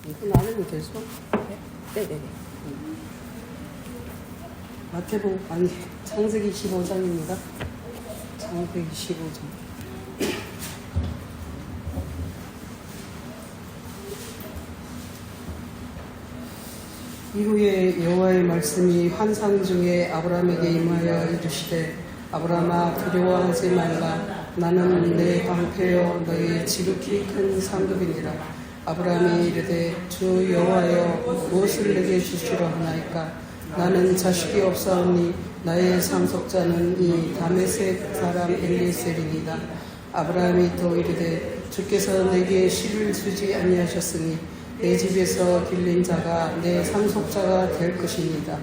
이건 안 해도 되죠? 네네네. 마태복음, 아니, 창세기 15장입니다. 창세기 15장. 이후에 여호와의 말씀이 환상 중에 아브라함에게 임하여 이르시되 아브라함아 두려워하지 말라. 나는 내 방패여 너의 지극히 큰 상급이니라. 아브라함이 이르되 주 여호와여 무엇을 내게 주시려 하나이까. 나는 자식이 없사오니 나의 상속자는 이 다메섹 사람 엘리에셀이니이다. 아브라함이 또 이르되 주께서 내게 씨를 주지 아니하셨으니 내 집에서 길린 자가 내 상속자가 될 것입니다.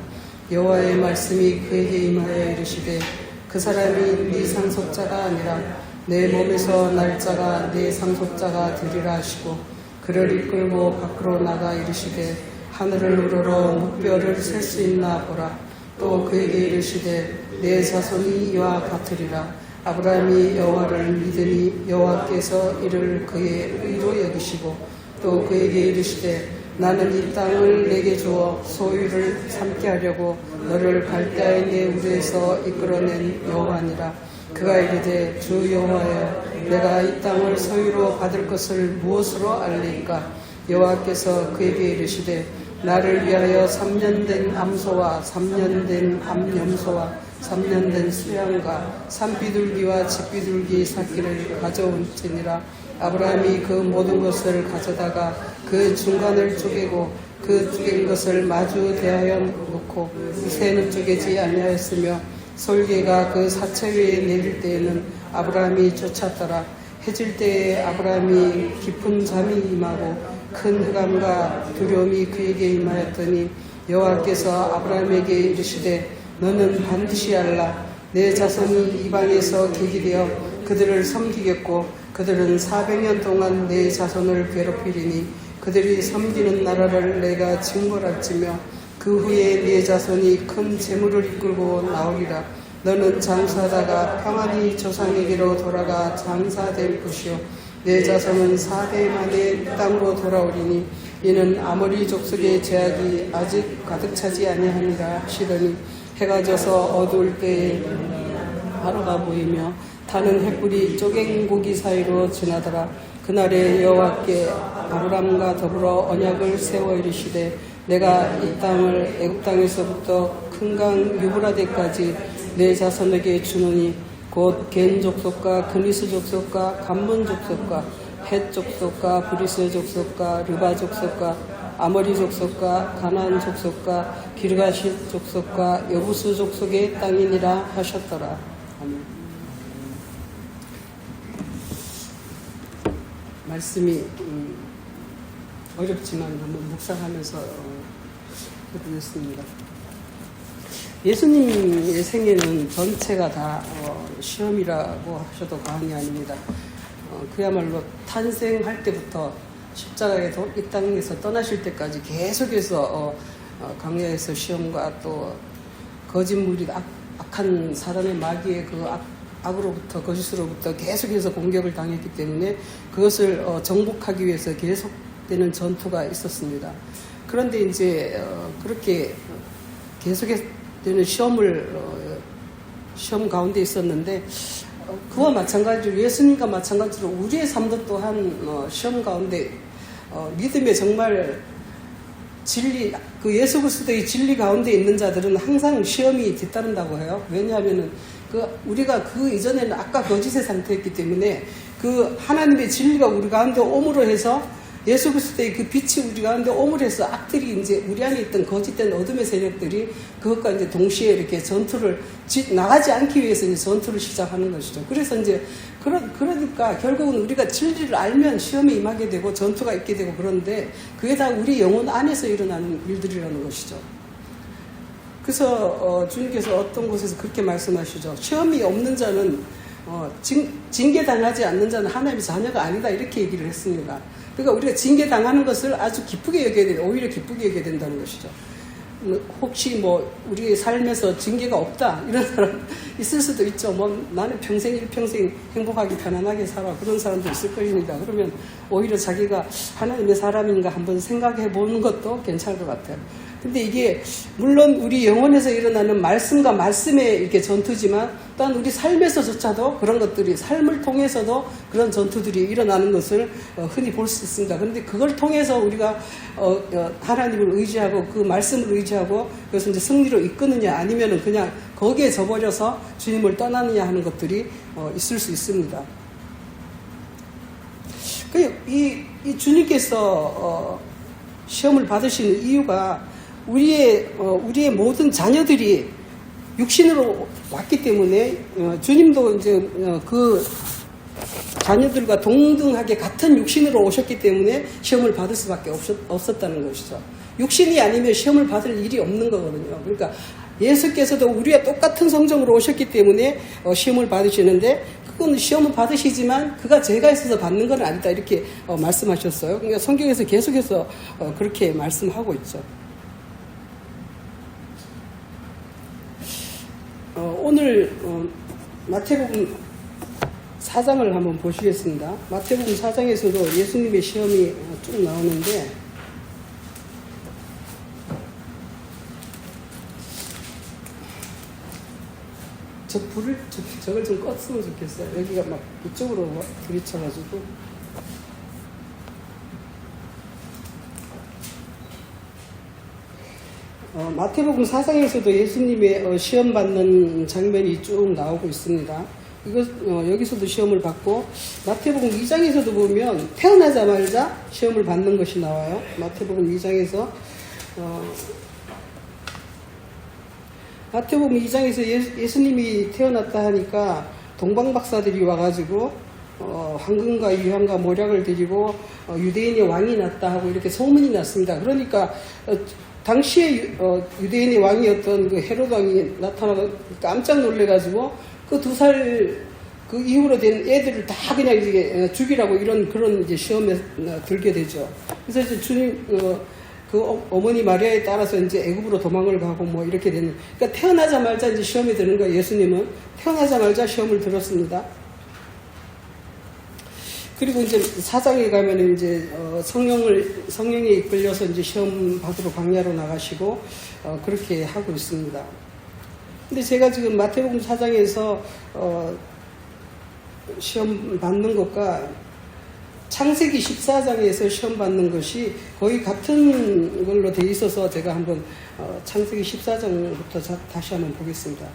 여호와의 말씀이 그에게 임하여 이르시되 그 사람이 네 상속자가 아니라 내 몸에서 날 자가 내 상속자가 되리라 하시고 그를 이끌고 밖으로 나가 이르시되 하늘을 우러러 묵별을 셀 수 있나 보라. 또 그에게 이르시되 내 자손이 이와 같으리라. 아브라함이 여호와를 믿으니 여호와께서 이를 그의 의로 여기시고 또 그에게 이르시되 나는 이 땅을 내게 주어 소유를 삼게 하려고 너를 갈대아의 내 우리에서 이끌어낸 여호와니라. 그가 이르되 주 여호와여 내가 이 땅을 소유로 받을 것을 무엇으로 알리까. 여호와께서 그에게 이르시되 나를 위하여 3년 된 암소와 3년 된 암염소와 3년 된 수양과 산비둘기와 집비둘기 새끼를 가져올지니라. 아브라함이 그 모든 것을 가져다가 그 중간을 쪼개고 그 쪼갠 것을 마주 대하여 놓고 새는 쪼개지 아니하였으며 솔개가 그 사체 위에 내릴 때에는 아브라함이 쫓았더라. 해질 때에 아브라함이 깊은 잠이 임하고 큰 흑암과 두려움이 그에게 임하였더니 여호와께서 아브라함에게 이르시되 너는 반드시 알라. 내 자손이 이방에서 객이되어 그들을 섬기겠고 그들은 400년 동안 내 자손을 괴롭히리니 그들이 섬기는 나라를 내가 징벌할지며 그 후에 내 자손이 큰 재물을 이끌고 나오리라. 너는 장사하다가 평안히 조상에게로 돌아가 장사될 것이요 내 자손은 4대 만에 땅으로 돌아오리니 이는 아모리 족속의 제약이 아직 가득 차지 아니하니라 하시더니 해가 져서 어두울 때에 하루가 보이며 타는 횃불이 쪼갠 고기 사이로 지나더라. 그날에 여호와께 아브람과 더불어 언약을 세워 이르시되 내가 이 땅을 애굽 땅에서부터 큰 강 유브라데까지 내 자손에게 주노니 곧 겐 족속과 그니스 족속과 감문 족속과 헷 족속과 브리스 족속과 르바 족속과 아모리 족속과 가나안 족속과 기르가시 족속과 여부스 족속의 땅이니라 하셨더라. 아멘. 말씀이 어렵지만 한번 묵상하면서 해보겠습니다. 예수님의 생애는 전체가 다 시험이라고 하셔도 과언이 아닙니다. 그야말로 탄생할 때부터 십자가에 이 땅에서 떠나실 때까지 계속해서 광야에서 시험과 또 거짓물이 악한 사단의 마귀의 그 악으로부터 거짓으로부터 계속해서 공격을 당했기 때문에 그것을 정복하기 위해서 계속되는 전투가 있었습니다. 그런데 이제 그렇게 계속되는 시험 가운데 있었는데 그와 마찬가지로 예수님과 마찬가지로 우리의 삶도 또한 시험 가운데 믿음에 정말 진리, 그 예수 그리스도의 진리 가운데 있는 자들은 항상 시험이 뒤따른다고 해요. 왜냐하면은 우리가 그 이전에는 악과 거짓의 상태였기 때문에 그 하나님의 진리가 우리 가운데 옴으로 해서 예수 그리스도의 그 빛이 우리 가운데 옴으로 해서 악들이 이제 우리 안에 있던 거짓된 어둠의 세력들이 그것과 이제 동시에 이렇게 전투를 나가지 않기 위해서 이제 전투를 시작하는 것이죠. 그래서 이제 그러니까 결국은 우리가 진리를 알면 시험에 임하게 되고 전투가 있게 되고 그런데 그게 다 우리 영혼 안에서 일어나는 일들이라는 것이죠. 그래서 주님께서 어떤 곳에서 그렇게 말씀하시죠. 시험이 없는 자는 징계당하지 않는 자는 하나님의 자녀가 아니다 이렇게 얘기를 했습니다. 그러니까 우리가 징계당하는 것을 아주 기쁘게 여겨야 된다. 오히려 기쁘게 여겨야 된다는 것이죠. 혹시 뭐 우리 삶에서 징계가 없다 이런 사람 있을 수도 있죠. 뭐 나는 평생 일평생 행복하게 편안하게 살아 그런 사람도 있을 것입니다. 그러면 오히려 자기가 하나님의 사람인가 한번 생각해 보는 것도 괜찮을 것 같아요. 근데 이게 물론 우리 영혼에서 일어나는 말씀과 말씀의 이렇게 전투지만 또한 우리 삶에서조차도 그런 것들이 삶을 통해서도 그런 전투들이 일어나는 것을 흔히 볼 수 있습니다. 그런데 그걸 통해서 우리가 하나님을 의지하고 그 말씀을 의지하고 그래서 이제 승리로 이끄느냐 아니면은 그냥 거기에 져버려서 주님을 떠나느냐 하는 것들이 있을 수 있습니다. 이 주님께서 시험을 받으시는 이유가 우리의 모든 자녀들이 육신으로 왔기 때문에 주님도 이제 그 자녀들과 동등하게 같은 육신으로 오셨기 때문에 시험을 받을 수밖에 없었다는 것이죠. 육신이 아니면 시험을 받을 일이 없는 거거든요. 그러니까 예수께서도 우리와 똑같은 성정으로 오셨기 때문에 시험을 받으시는데 그건 시험을 받으시지만 그가 죄가 있어서 받는 건 아니다 이렇게 말씀하셨어요. 그러니까 성경에서 계속해서 그렇게 말씀하고 있죠. 오늘 마태복음 4장을 한번 보시겠습니다. 마태복음 4장에서도 예수님의 시험이 쭉 나오는데 저걸 좀 껐으면 좋겠어요. 여기가 막 이쪽으로 들이쳐가지고 마태복음 4장에서도 예수님의 시험 받는 장면이 쭉 나오고 있습니다. 여기서도 시험을 받고 마태복음 2장에서도 보면 태어나자마자 시험을 받는 것이 나와요. 마태복음 2장에서 마태복음 2장에서 예수님이 태어났다 하니까 동방박사들이 와가지고 황금과 유황과 모략을 드리고 유대인의 왕이 났다 하고 이렇게 소문이 났습니다. 그러니까 당시에 유대인의 왕이었던 그 헤롯 왕이 나타나서 깜짝 놀래가지고 그 2살 그 이후로 된 애들을 다 그냥 이제 죽이라고 그런 이제 시험에 들게 되죠. 그래서 이제 주님 그 어머니 마리아에 따라서 이제 애굽으로 도망을 가고 뭐 이렇게 되는. 그러니까 태어나자마자 이제 시험에 드는 거예요. 예수님은 태어나자마자 시험을 들었습니다. 그리고 이제 4장에 가면은 이제 성령에 이끌려서 이제 시험 받으러 광야로 나가시고 그렇게 하고 있습니다. 근데 제가 지금 마태복음 4장에서 시험 받는 것과 창세기 14장에서 시험 받는 것이 거의 같은 걸로 돼 있어서 제가 한번 창세기 14장부터 다시 한번 보겠습니다.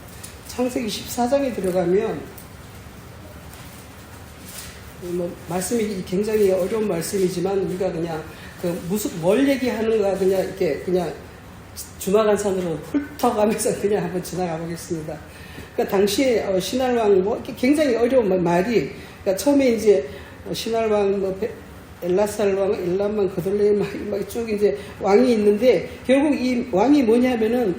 창세기 14장에 들어가면 말씀이 굉장히 어려운 말씀이지만 우리가 그냥 뭘 얘기하는가 그냥 주마간산으로 훑어가면서 그냥 한번 지나가 보겠습니다. 그러니까 당시에 신할왕 굉장히 어려운 말이 그러니까 처음에 이제 신할왕 엘라살왕, 엘람왕, 그돌레임 막 쭉 이제 왕이 있는데 결국 이 왕이 뭐냐면은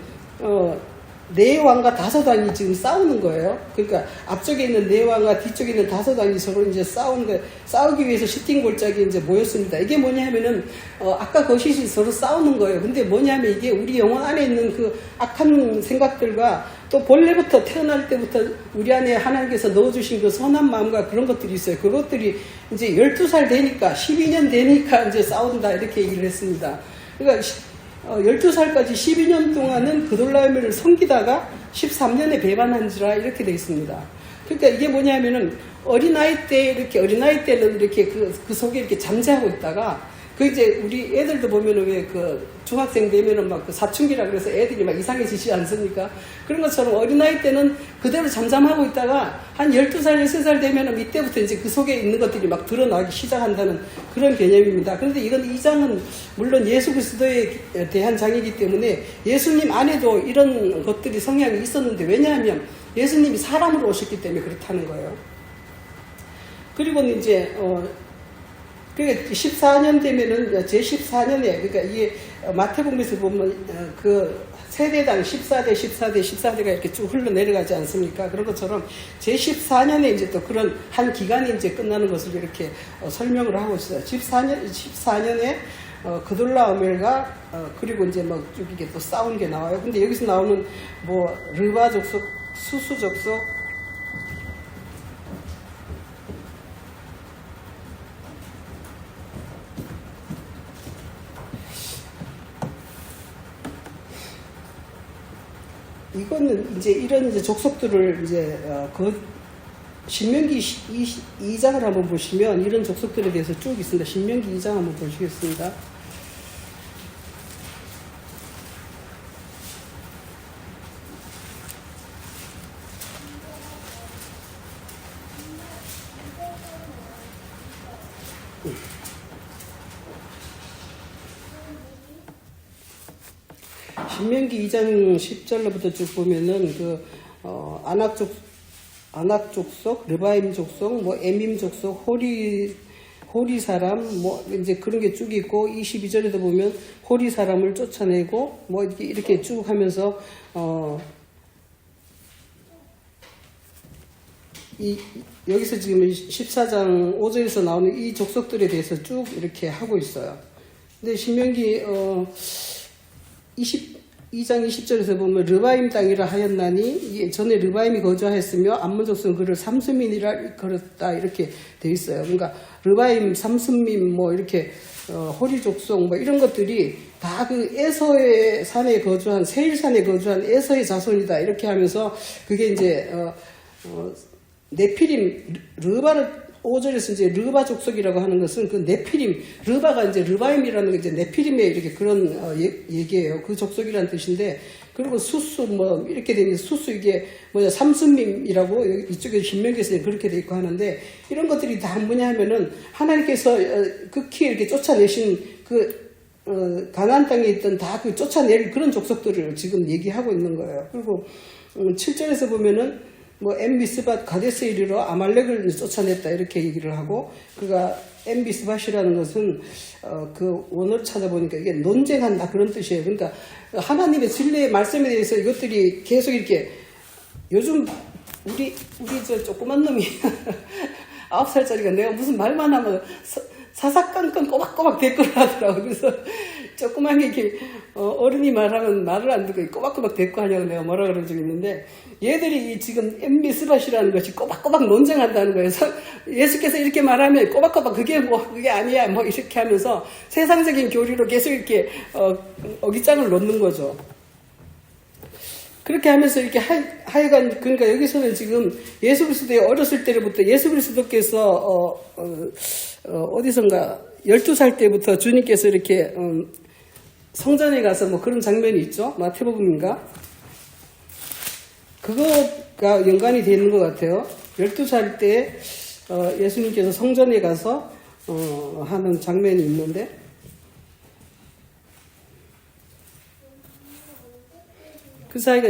네 왕과 5왕이 지금 싸우는 거예요. 그러니까 앞쪽에 있는 네 왕과 뒤쪽에 있는 5왕이 서로 이제 싸우기 위해서 시팅골짜기에 이제 모였습니다. 이게 뭐냐면은 아까 거시시 서로 싸우는 거예요. 근데 뭐냐면 이게 우리 영혼 안에 있는 그 악한 생각들과 또 본래부터 태어날 때부터 우리 안에 하나님께서 넣어주신 그 선한 마음과 그런 것들이 있어요. 그것들이 이제 12살 되니까 12년 되니까 이제 싸운다 이렇게 얘기를 했습니다. 그러니까 12살까지 12년 동안은 그돌라오메를 섬기다가 13년에 배반한지라 이렇게 되어 있습니다. 그러니까 이게 뭐냐면은 어린아이 때는 이렇게 그 속에 이렇게 잠재하고 있다가 이제 우리 애들도 보면은 왜 중학생 되면은 막 사춘기라 그래서 애들이 막 이상해지지 않습니까? 그런 것처럼 어린아이 때는 그대로 잠잠하고 있다가 한 12살, 13살 되면은 이때부터 이제 그 속에 있는 것들이 막 드러나기 시작한다는 그런 개념입니다. 그런데 이 장은 물론 예수 그리스도에 대한 장이기 때문에 예수님 안에도 이런 것들이 성향이 있었는데 왜냐하면 예수님이 사람으로 오셨기 때문에 그렇다는 거예요. 그리고 이제, 14년 되면은, 제14년에, 그러니까 이게 마태복음에서 보면 그 세대당 14대가 이렇게 쭉 흘러내려가지 않습니까? 그런 것처럼 제14년에 이제 또 그런 한 기간이 이제 끝나는 것을 이렇게 설명을 하고 있어요. 14년에 그돌라오멜과 그리고 이제 뭐 쭉 이게 또 싸운 게 나와요. 근데 여기서 나오는 뭐 르바 족속, 수수 족속, 이거는 이제 이런 이제 족속들을 이제 신명기 2장을 한번 보시면 이런 족속들에 대해서 쭉 있습니다. 신명기 2장 한번 보시겠습니다. 신명기 2장 10절로부터 쭉 보면은 아낙 족속, 르바임 족속, 뭐 에밈 족속, 호리 사람, 뭐 이제 그런 게 쭉 있고 22절에도 보면 호리 사람을 쫓아내고 뭐 이렇게 쭉 하면서 여기서 지금 14장 5절에서 나오는 이 족속들에 대해서 쭉 이렇게 하고 있어요. 근데 신명기 2장 20절에서 보면 르바임 땅이라 하였나니 전에 르바임이 거주하였으며 암몬 족속은 그를 삼스민이라 걸었다 이렇게 돼 있어요. 그러니까 르바임, 삼스민 뭐 이렇게 호리 족속 뭐 이런 것들이 다 그 에서의 산에 거주한 세일산에 거주한 에서의 자손이다 이렇게 하면서 그게 이제 네피림 르바를 5절에서 이제 르바 족속이라고 하는 것은 그 네피림, 르바가 이제 르바임이라는 게 이제 네피림의 이렇게 그런 얘기예요. 그 족속이라는 뜻인데, 그리고 수수 뭐 이렇게 되면 수수 이게 뭐냐 삼순밈이라고 이쪽에 신명기에서 그렇게 돼 있고 하는데, 이런 것들이 다 뭐냐 하면은 하나님께서 극히 이렇게 쫓아내신 가나안 땅에 있던 다 그 쫓아낼 그런 족속들을 지금 얘기하고 있는 거예요. 그리고 7절에서 보면은 뭐 엠비스밭 가데스에 이르러 아말렉을 쫓아냈다 이렇게 얘기를 하고, 그가 엠비스밭이라는 것은 그 원어를 찾아보니까 이게 논쟁한다 그런 뜻이에요. 그러니까 하나님의 진리의 말씀에 대해서 이것들이 계속 이렇게, 요즘 우리 저 조그만 놈이 9살짜리가 내가 무슨 말만 하면 사사건건 꼬박꼬박 댓글을 하더라고. 그래서 조그만 게 이렇게 어른이 말하면 말을 안 듣고 꼬박꼬박 댓글 하냐고 내가 뭐라 그런 적이 있는데, 얘들이 지금 엠비스밭이라는 것이 꼬박꼬박 논쟁한다는 거예요. 예수께서 이렇게 말하면 꼬박꼬박 그게 아니야 뭐 이렇게 하면서 세상적인 교리로 계속 이렇게 어깃장을 놓는 거죠. 그렇게 하면서 이렇게 하여간, 그러니까 여기서는 지금 예수 그리스도의 어렸을 때부터 예수 그리스도께서 어디선가 12살 때부터 주님께서 이렇게 성전에 가서 뭐 그런 장면이 있죠. 마태복음인가? 그거가 연관이 되는 것 같아요. 12살 때 예수님께서 성전에 가서 하는 장면이 있는데, 그 사이가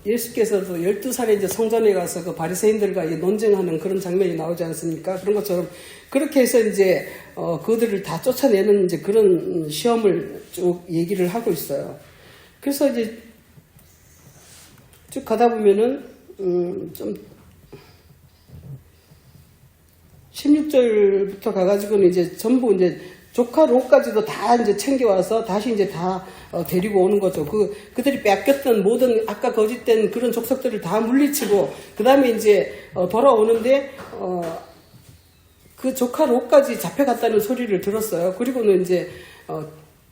예수께서도 12살에 이제 성전에 가서 그 바리새인들과 논쟁하는 그런 장면이 나오지 않습니까? 그런 것처럼 그렇게 해서 이제 그들을 다 쫓아내는 이제 그런 시험을 쭉 얘기를 하고 있어요. 그래서 이제 쭉 가다 보면은 좀 16절부터 가가지고는 이제 전부 이제 조카 롯까지도 다 이제 챙겨와서 다시 이제 다 데리고 오는 거죠. 그들이 뺏겼던 모든 아까 거짓된 그런 족속들을 다 물리치고, 그 다음에 이제 돌아오는데 그 조카 롯까지 잡혀갔다는 소리를 들었어요. 그리고는 이제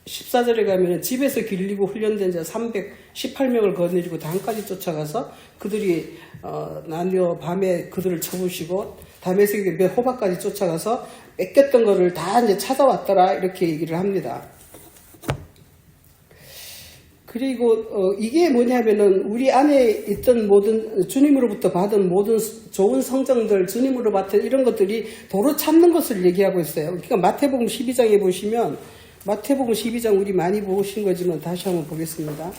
14절에 가면 집에서 길리고 훈련된 자 318명을 거느리고 단까지 쫓아가서 그들이 나뉘어 밤에 그들을 쳐부시고 다메섹의 호박까지 쫓아가서 뺏겼던 거를 다 이제 찾아왔더라 이렇게 얘기를 합니다. 그리고 이게 뭐냐면은 우리 안에 있던 모든 주님으로부터 받은 모든 좋은 성정들, 주님으로 받은 이런 것들이 도로 찾는 것을 얘기하고 있어요. 그러니까 마태복음 12장에 보시면, 마태복음 12장 우리 많이 보신 거지만 다시 한번 보겠습니다.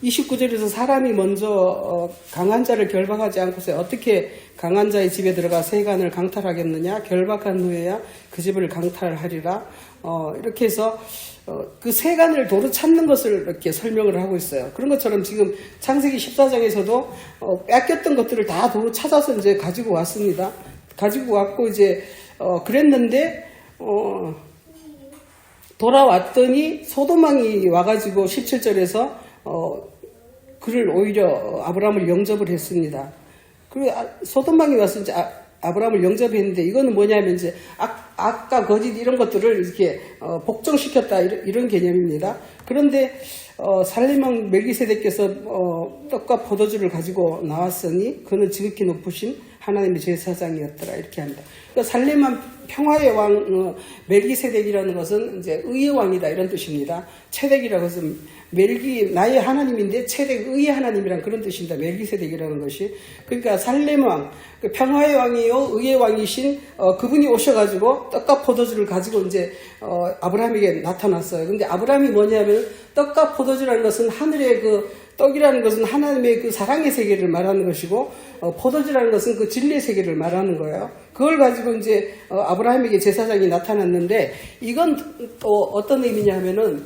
29절에서 사람이 먼저 강한 자를 결박하지 않고서 어떻게 강한 자의 집에 들어가 세간을 강탈하겠느냐? 결박한 후에야 그 집을 강탈하리라. 이렇게 해서 그 세간을 도로 찾는 것을 이렇게 설명을 하고 있어요. 그런 것처럼 지금 창세기 14장에서도 뺏겼던 것들을 다 도로 찾아서 이제 가지고 왔습니다. 가지고 왔고 이제 그랬는데 돌아왔더니 소돔왕이 와가지고 17절에서 그를 오히려 아브라함을 영접을 했습니다. 그리고 소돔왕이 와서 이제 아브라함을 영접했는데 이거는 뭐냐면 이제 악과 거짓 이런 것들을 이렇게 복종시켰다 이런 개념입니다. 그런데 살림왕 멜기세덱께서 떡과 포도주를 가지고 나왔으니 그는 지극히 높으신 하나님의 제사장이었더라 이렇게 합니다. 그러니까 살림왕 평화의 왕 멜기세덱이라는 것은 이제 의의 왕이다 이런 뜻입니다. 체덱이라고 해서 나의 하나님인데 체덱 의의 하나님이란 그런 뜻입니다. 멜기세덱이라는 것이. 그러니까 살렘왕 평화의 왕이요 의의 왕이신 그분이 오셔가지고 떡과 포도주를 가지고 이제 아브라함에게 나타났어요. 근데 아브라함이 뭐냐면 떡과 포도주라는 것은 하늘의 그 떡이라는 것은 하나님의 그 사랑의 세계를 말하는 것이고 포도주라는 것은 그 진리의 세계를 말하는 거예요. 그걸 가지고 이제 아브라함에게 제사장이 나타났는데 이건 또 어떤 의미냐 하면은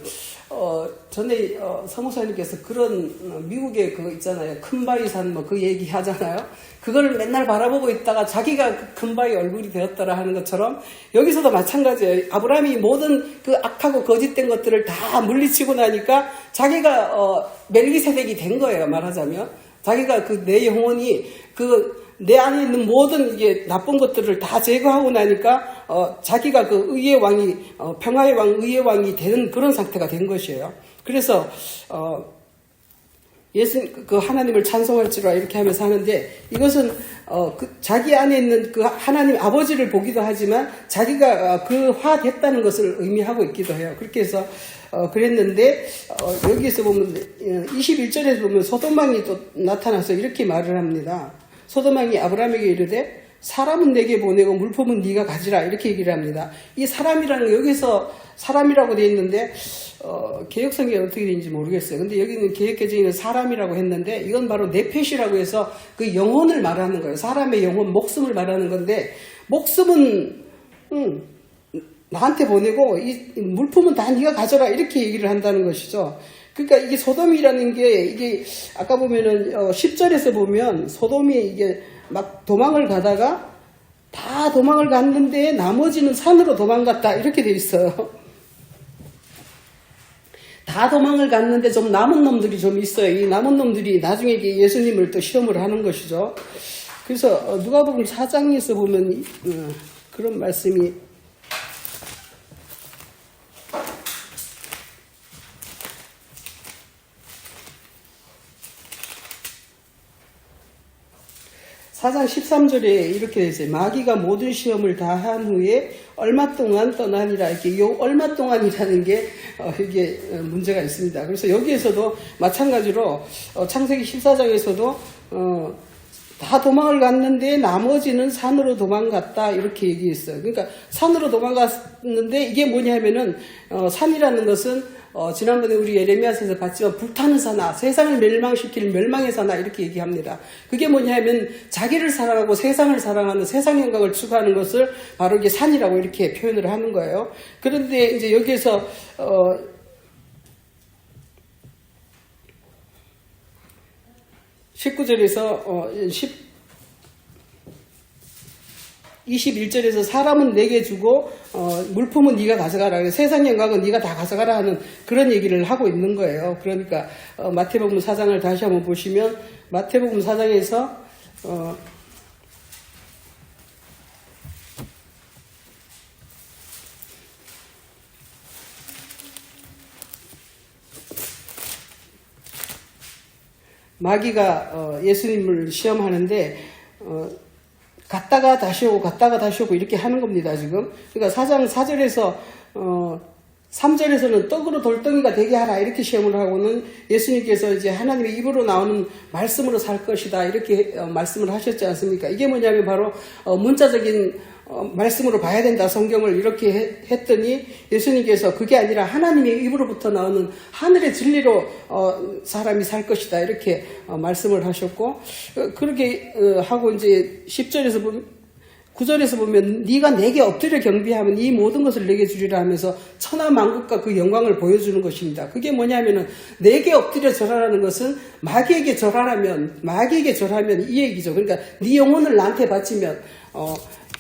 전에 사무사님께서 그런 미국에 그거 있잖아요. 큰바위산 뭐 그 얘기 하잖아요. 그걸 맨날 바라보고 있다가 자기가 그 큰바위 얼굴이 되었더라 하는 것처럼 여기서도 마찬가지예요. 아브라함이 모든 그 악하고 거짓된 것들을 다 물리치고 나니까 자기가 멜기세덱이 된 거예요. 말하자면 자기가 그 내 영혼이 그 내 안에 있는 모든 이게 나쁜 것들을 다 제거하고 나니까 자기가 그 의의 왕이 평화의 왕, 의의 왕이 되는 그런 상태가 된 것이에요. 그래서 예수 그 하나님을 찬송할지라 이렇게 하면서 하는데 이것은 그 자기 안에 있는 그 하나님 아버지를 보기도 하지만 자기가 그 화 됐다는 것을 의미하고 있기도 해요. 그렇게 해서 그랬는데 여기에서 보면 21절에서 보면 소돔왕이 또 나타나서 이렇게 말을 합니다. 소돔왕이 아브라함에게 이르되 사람은 내게 보내고 물품은 네가 가지라 이렇게 얘기를 합니다. 이 사람이라는 거 여기서 사람이라고 되어 있는데 개역성이 어떻게 되는지 모르겠어요. 근데 여기는 개역개정에는 사람이라고 했는데 이건 바로 네펫이라고 해서 그 영혼을 말하는 거예요. 사람의 영혼, 목숨을 말하는 건데 목숨은 나한테 보내고 이 물품은 다 네가 가져라 이렇게 얘기를 한다는 것이죠. 그러니까 이게 소돔이라는 게 이게 아까 보면은 10절에서 보면 소돔이 이게 막 도망을 가다가 다 도망을 갔는데 나머지는 산으로 도망갔다 이렇게 돼 있어요. 다 도망을 갔는데 좀 남은 놈들이 좀 있어요. 이 남은 놈들이 나중에 예수님을 또 시험을 하는 것이죠. 그래서 누가복음 4장에서 보면 그런 말씀이 사장 13절에 이렇게 되어 있어요. 마귀가 모든 시험을 다 한 후에 얼마 동안 떠나니라. 이렇게 요 얼마 동안이라는 게 이게 문제가 있습니다. 그래서 여기에서도 마찬가지로 창세기 14장에서도 다 도망을 갔는데 나머지는 산으로 도망갔다 이렇게 얘기했어요. 그러니까 산으로 도망갔는데 이게 뭐냐면은 산이라는 것은 지난번에 우리 예레미야서에서 봤지만 불타는 사나, 세상을 멸망시킬 멸망의 사나 이렇게 얘기합니다. 그게 뭐냐면 자기를 사랑하고 세상을 사랑하는 세상 영광을 추구하는 것을 바로 이게 산이라고 이렇게 표현을 하는 거예요. 그런데 이제 여기에서 19절에서 21절에서 사람은 내게 주고 물품은 네가 가져가라. 세상 영광은 네가 다 가져가라 하는 그런 얘기를 하고 있는 거예요. 그러니까 마태복음 4장을 다시 한번 보시면 마태복음 4장에서 마귀가 예수님을 시험하는데 갔다가 다시 오고 갔다가 다시 오고 이렇게 하는 겁니다. 지금. 그러니까 4장 4절에서 3절에서는 떡으로 돌덩이가 되게 하라 이렇게 시험을 하고는 예수님께서 이제 하나님의 입으로 나오는 말씀으로 살 것이다 이렇게 말씀을 하셨지 않습니까? 이게 뭐냐면 바로 문자적인 말씀으로 봐야 된다 성경을 이렇게 했더니 예수님께서 그게 아니라 하나님의 입으로부터 나오는 하늘의 진리로 사람이 살 것이다 이렇게 말씀을 하셨고 그렇게 하고 이제 10절에서 보면 9절에서 보면 네가 내게 엎드려 경배하면 이 모든 것을 내게 주리라 하면서 천하만국과 그 영광을 보여주는 것입니다. 그게 뭐냐면은 내게 엎드려 절하라는 것은 마귀에게 절하라면 이 얘기죠. 그러니까 네 영혼을 나한테 바치면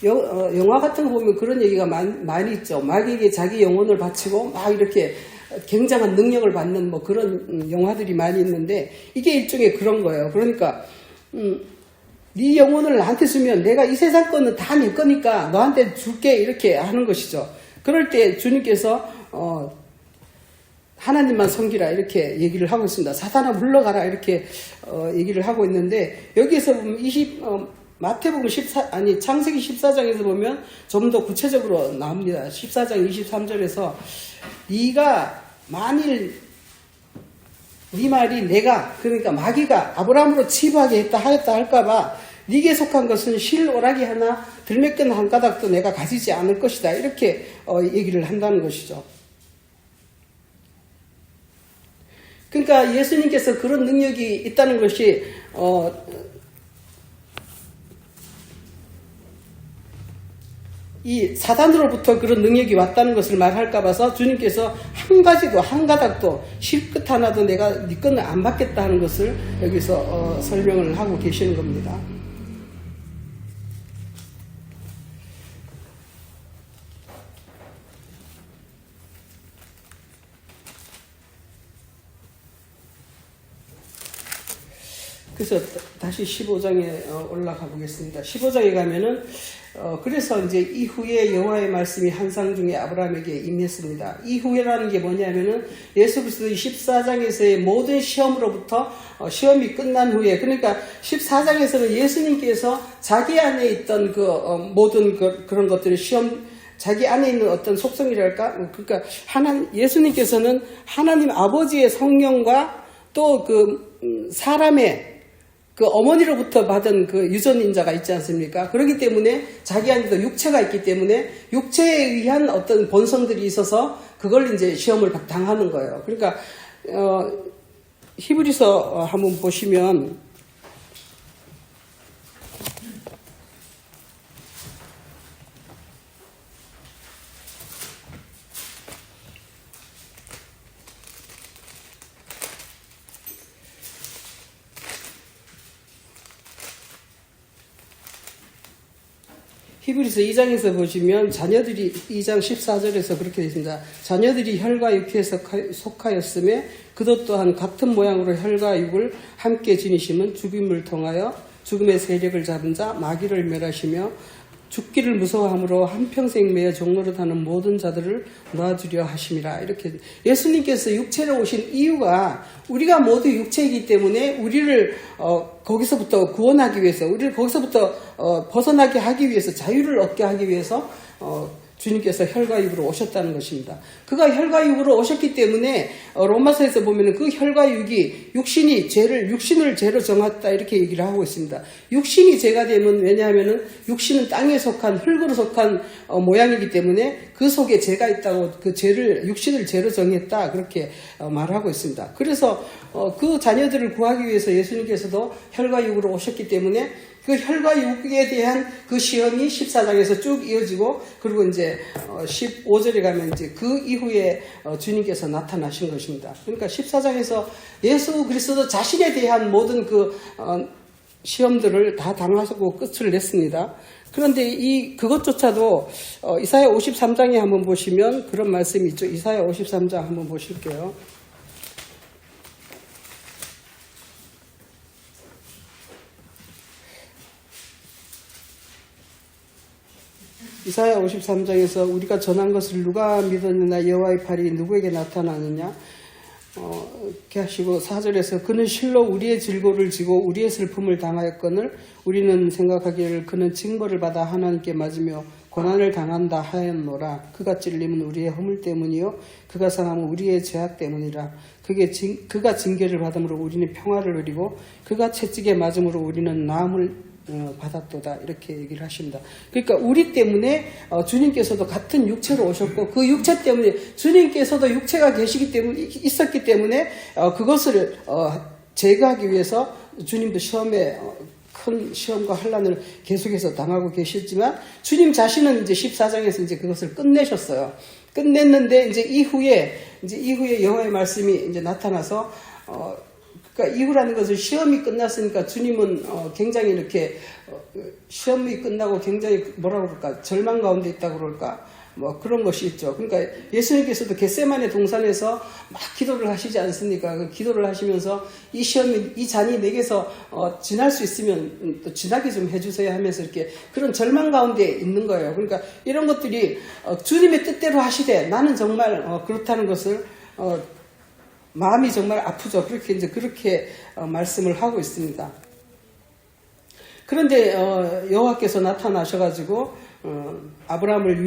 영화 같은 거 보면 그런 얘기가 많이 있죠. 마귀에게 자기 영혼을 바치고 막 이렇게 굉장한 능력을 받는 뭐 그런 영화들이 많이 있는데 이게 일종의 그런 거예요. 그러니까 네 영혼을 나한테 주면 내가 이 세상 거는 다 네 거니까 너한테 줄게 이렇게 하는 것이죠. 그럴 때 주님께서 하나님만 섬기라 이렇게 얘기를 하고 있습니다. 사탄아 물러가라 이렇게 얘기를 하고 있는데 여기에서 보면 마태복음 창세기 14장에서 보면 좀 더 구체적으로 나옵니다. 14장 23절에서 네가 만일 네 말이 내가 그러니까 마귀가 아브라함으로 치부하게 하였다 할까봐 네게 속한 것은 실오라기 하나 들매끈 한 가닥도 내가 가지지 않을 것이다 이렇게 얘기를 한다는 것이죠. 그러니까 예수님께서 그런 능력이 있다는 것이 이 사단으로부터 그런 능력이 왔다는 것을 말할까 봐서 주님께서 한 가지도 한 가닥도 실끝 하나도 내가 네 거는 안 받겠다 하는 것을 여기서 설명을 하고 계시는 겁니다. 그래서 다시 15장에 올라가 보겠습니다. 15장에 가면은 그래서 이제 이후에 여호와의 말씀이 환상 중에 아브라함에게 임했습니다. 이후에라는 게 뭐냐면은 예수 그리스도의 14장에서의 모든 시험으로부터 시험이 끝난 후에 그러니까 14장에서는 예수님께서 자기 안에 있던 그 모든 그런 것들을 자기 안에 있는 어떤 속성이랄까 그러니까 예수님께서는 하나님 아버지의 성령과 또 그 사람의 그 어머니로부터 받은 그 유전인자가 있지 않습니까? 그렇기 때문에 자기 안에도 육체가 있기 때문에 육체에 의한 어떤 본성들이 있어서 그걸 이제 시험을 당하는 거예요. 그러니까 히브리서 한번 보시면 히브리서 2장에서 보시면 자녀들이 2장 14절에서 그렇게 되어 있습니다. 자녀들이 혈과 육에 속하였음에 그도 또한 같은 모양으로 혈과 육을 함께 지니심은 죽임을 통하여 죽음의 세력을 잡은 자 마귀를 멸하시며 죽기를 무서워함으로 한평생 매여 종노릇하는 모든 자들을 놔주려 하심이라. 이렇게 예수님께서 육체로 오신 이유가 우리가 모두 육체이기 때문에 우리를 거기서부터 구원하기 위해서 우리를 거기서부터 벗어나게 하기 위해서 자유를 얻게 하기 위해서 주님께서 혈과 육으로 오셨다는 것입니다. 그가 혈과 육으로 오셨기 때문에 로마서에서 보면 그 혈과 육이 육신을 죄로 정했다 이렇게 얘기를 하고 있습니다. 육신이 죄가 되면 왜냐하면 육신은 땅에 속한 흙으로 속한 모양이기 때문에 그 속에 죄가 있다고 그 육신을 죄로 정했다 그렇게 말하고 있습니다. 그래서 그 자녀들을 구하기 위해서 예수님께서도 혈과 육으로 오셨기 때문에 그 혈과 육에 대한 그 시험이 14장에서 쭉 이어지고 그리고 이제 15절에 가면 이제 그 이후에 주님께서 나타나신 것입니다. 그러니까 14장에서 예수 그리스도 자신에 대한 모든 그 시험들을 다 당하고 끝을 냈습니다. 그런데 그것조차도 이사야 53장에 한번 보시면 그런 말씀이 있죠. 이사야 53장 한번 보실게요. 이사야 53장에서 우리가 전한 것을 누가 믿었느냐 여호와의 팔이 누구에게 나타나느냐 이렇게 하시고 4절에서 그는 실로 우리의 질고를 지고 우리의 슬픔을 당하였거늘 우리는 생각하기를 그는 징벌을 받아 하나님께 맞으며 고난을 당한다 하였노라. 그가 찔림은 우리의 허물 때문이요 그가 상함은 우리의 죄악 때문이라. 그가 징계를 받음으로 우리는 평화를 누리고 그가 채찍에 맞음으로 우리는 나음을 받았도다 이렇게 얘기를 하십니다. 그러니까 우리 때문에 주님께서도 같은 육체로 오셨고 그 육체 때문에 주님께서도 육체가 있었기 때문에 그것을 제거하기 위해서 주님도 시험에 큰 시험과 환란을 계속해서 당하고 계셨지만 주님 자신은 이제 14장에서 이제 그것을 끝내셨어요. 끝냈는데 이제 이후에 여호와의 말씀이 이제 나타나서 그러니까 이후라는 것은 시험이 끝났으니까 주님은 굉장히 이렇게 시험이 끝나고 굉장히 뭐라고 그럴까 절망 가운데 있다고 그럴까 뭐 그런 것이 있죠. 그러니까 예수님께서도 겟세마네 동산에서 막 기도를 하시지 않습니까? 그 기도를 하시면서 이 시험이 이 잔이 내게서 지날 수 있으면 또 지나게 좀 해주세요 하면서 이렇게 그런 절망 가운데 있는 거예요. 그러니까 이런 것들이 주님의 뜻대로 하시되 나는 정말 그렇다는 것을 마음이 정말 아프죠. 그렇게 말씀을 하고 있습니다. 그런데 여호와께서 나타나셔가지고 아브라함을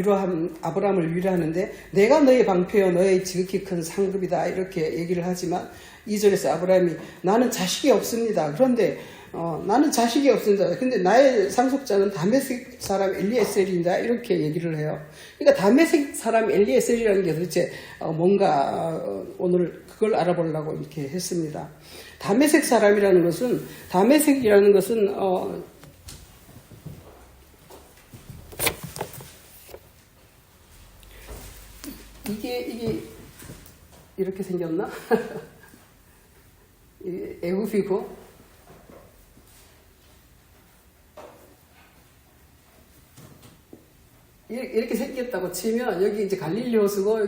위로하는데 내가 너의 방패요 너의 지극히 큰 상급이다 이렇게 얘기를 하지만 2절에서 아브라함이 나는 자식이 없습니다. 그런데 나는 자식이 없습니다. 근데 나의 상속자는 다메섹 사람 엘리에셀이다 이렇게 얘기를 해요. 그러니까 다메섹 사람 엘리에셀이라는 게 도대체 뭔가 오늘 그걸 알아보려고 이렇게 했습니다. 다메섹이라는 것은 이게 이렇게 생겼나? 애굽이고 이렇게 생겼다고 치면 여기 이제 갈릴리 호수고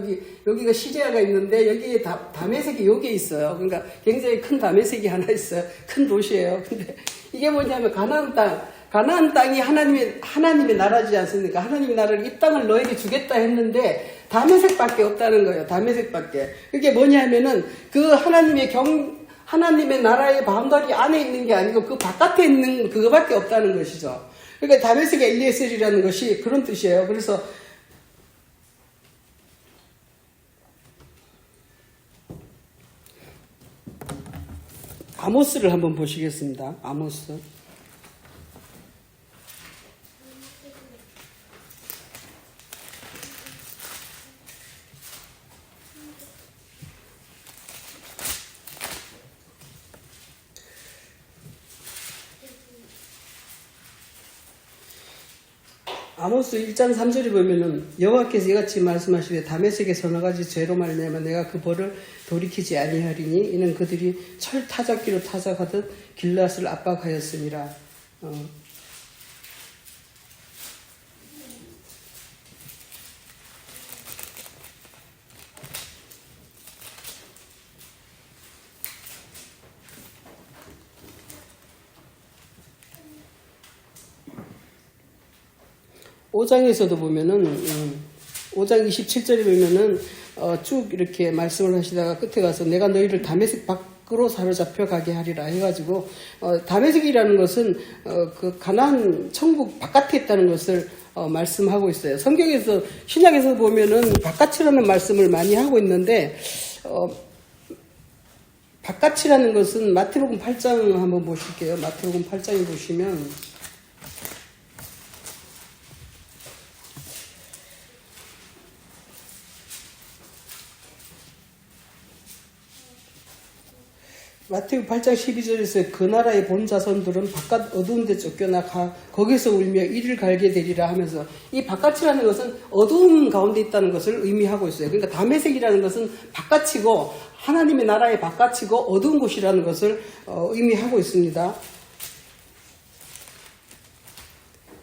여기가 시리아가 있는데 여기에 다메섹이 여기에 있어요. 그러니까 굉장히 큰 다메섹이 하나 있어요. 큰 도시예요. 근데 이게 뭐냐면 가나안 땅이 하나님의 나라지 않습니까? 하나님의 나라를 이 땅을 너에게 주겠다 했는데 다메섹밖에 없다는 거예요. 다메섹밖에. 그게 뭐냐면은 그 하나님의 나라의 바운더리 안에 있는 게 아니고 그 바깥에 있는 그거밖에 없다는 것이죠. 그러니까 다메섹 엘리에셀이라는 것이 그런 뜻이에요. 그래서 아모스를 한번 보시겠습니다. 아모스. 아모스 1장 3절에 보면은 여호와께서 이같이 말씀하시되 다메섹의 서너 가지 죄로 말미암아 내가 그 벌을 돌이키지 아니하리니 이는 그들이 철 타작기로 타작하듯 길앗을 압박하였음이라. (5장에서도) 보면은 5장 27절에 보면은 쭉 이렇게 말씀을 하시다가 끝에 가서 내가 너희를 다메섹 밖으로 사로잡혀 가게 하리라 해가지고 다메섹이라는 것은 그 가나안 천국 바깥에 있다는 것을 말씀하고 있어요. 성경에서 신약에서 보면은 바깥이라는 말씀을 많이 하고 있는데 바깥이라는 것은 마태복음 8장 한번 보실게요. 마태복음 8장에 보시면 마태복음 8장 12절에서 그 나라의 본 자손들은 바깥 어두운 데 쫓겨나 거기서 울며 이를 갈게 되리라 하면서 이 바깥이라는 것은 어두운 가운데 있다는 것을 의미하고 있어요. 그러니까 다메섹이라는 것은 바깥이고 하나님의 나라의 바깥이고 어두운 곳이라는 것을 의미하고 있습니다.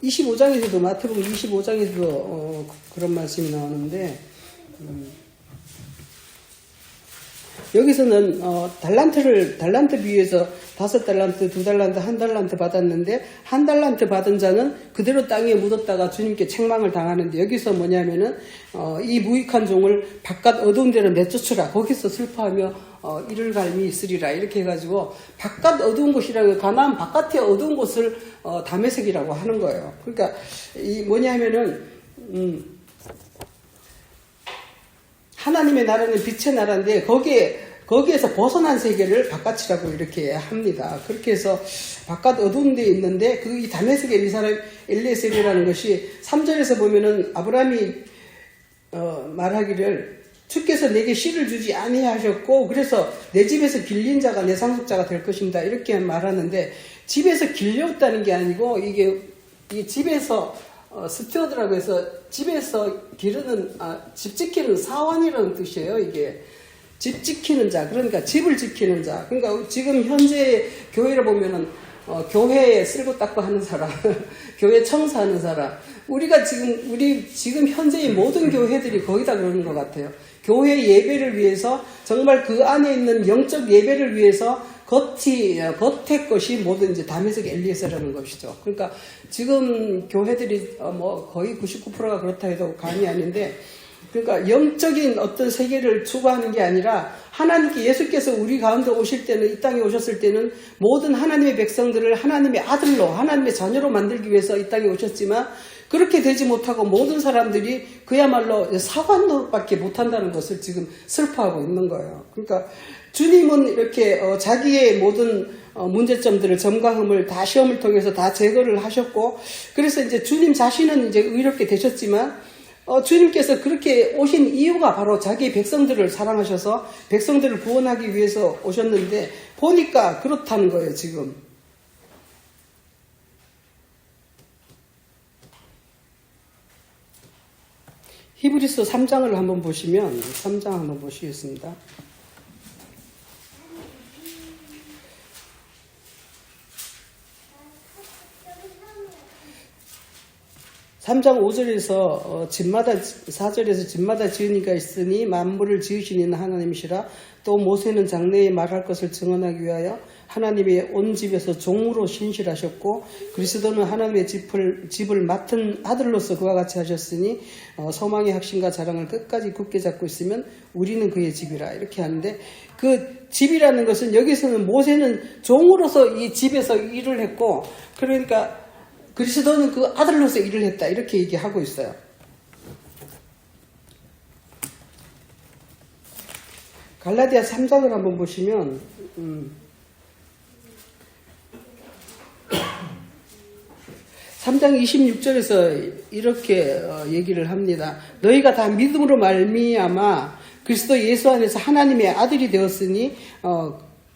25장에서도 마태복음 25장에서도 그런 말씀이 나오는데 여기서는 달란트 비유에서 5달란트, 2달란트, 1달란트 받았는데 1달란트 받은 자는 그대로 땅에 묻었다가 주님께 책망을 당하는데 여기서 뭐냐면은 이 무익한 종을 바깥 어두운 데로 내쫓으라. 거기서 슬퍼하며 이를 갈미 있으리라. 이렇게 해가지고 바깥 어두운 곳이라고 가나안 바깥의 어두운 곳을 다메섹이라고 하는 거예요. 그러니까 이 뭐냐면은 하나님의 나라는 빛의 나라인데 거기에서 벗어난 세계를 바깥이라고 이렇게 합니다. 그렇게 해서 바깥 어두운 데 있는데 이 다메섹의 엘리에셀이라는 것이 3절에서 보면은 아브라함이 말하기를 주께서 내게 씨를 주지 아니하셨고 그래서 내 집에서 길린 자가 내 상속자가 될 것입니다. 이렇게 말하는데 집에서 길렸다는 게 아니고 이게 집에서 스튜어드라고 해서 집에서 기르는 집 지키는 사원이라는 뜻이에요. 이게 집 지키는 자, 그러니까 집을 지키는 자. 그러니까 지금 현재 교회를 보면은 교회에 쓸고 닦고 하는 사람, 교회 청소하는 사람. 우리 지금 현재의 모든 교회들이 거의 다 그러는 것 같아요. 교회 예배를 위해서 정말 그 안에 있는 영적 예배를 위해서 겉의 것이 모든 이제 다메섹 엘리에셀이라는 것이죠. 그러니까 지금 교회들이 뭐 거의 99%가 그렇다 해도 감이 아닌데, 그러니까 영적인 어떤 세계를 추구하는 게 아니라 하나님께 예수께서 우리 가운데 오실 때는, 이 땅에 오셨을 때는 모든 하나님의 백성들을 하나님의 아들로, 하나님의 자녀로 만들기 위해서 이 땅에 오셨지만 그렇게 되지 못하고 모든 사람들이 그야말로 사관 노릇밖에 못한다는 것을 지금 슬퍼하고 있는 거예요. 그러니까 주님은 이렇게 자기의 모든 문제점들을, 점과흠을 다 시험을 통해서 다 제거를 하셨고, 그래서 이제 주님 자신은 이제 의롭게 되셨지만 주님께서 그렇게 오신 이유가 바로 자기 백성들을 사랑하셔서 백성들을 구원하기 위해서 오셨는데 보니까 그렇다는 거예요. 지금 히브리서 3장을 한번 보시면, 3장 한번 보시겠습니다. 3장 5절에서 집마다 4절에서 집마다 지으니가 있으니 만물을 지으신 이는 하나님이시라. 또 모세는 장래에 말할 것을 증언하기 위하여 하나님의 온 집에서 종으로 신실하셨고 그리스도는 하나님의 집을 맡은 아들로서 그와 같이 하셨으니 소망의 확신과 자랑을 끝까지 굳게 잡고 있으면 우리는 그의 집이라. 이렇게 하는데 그 집이라는 것은 여기서는 모세는 종으로서 이 집에서 일을 했고 그러니까 그리스도는 그 아들로서 일을 했다. 이렇게 얘기하고 있어요. 갈라디아 3장을 한번 보시면 3장 26절에서 이렇게 얘기를 합니다. 너희가 다 믿음으로 말미암아 그리스도 예수 안에서 하나님의 아들이 되었으니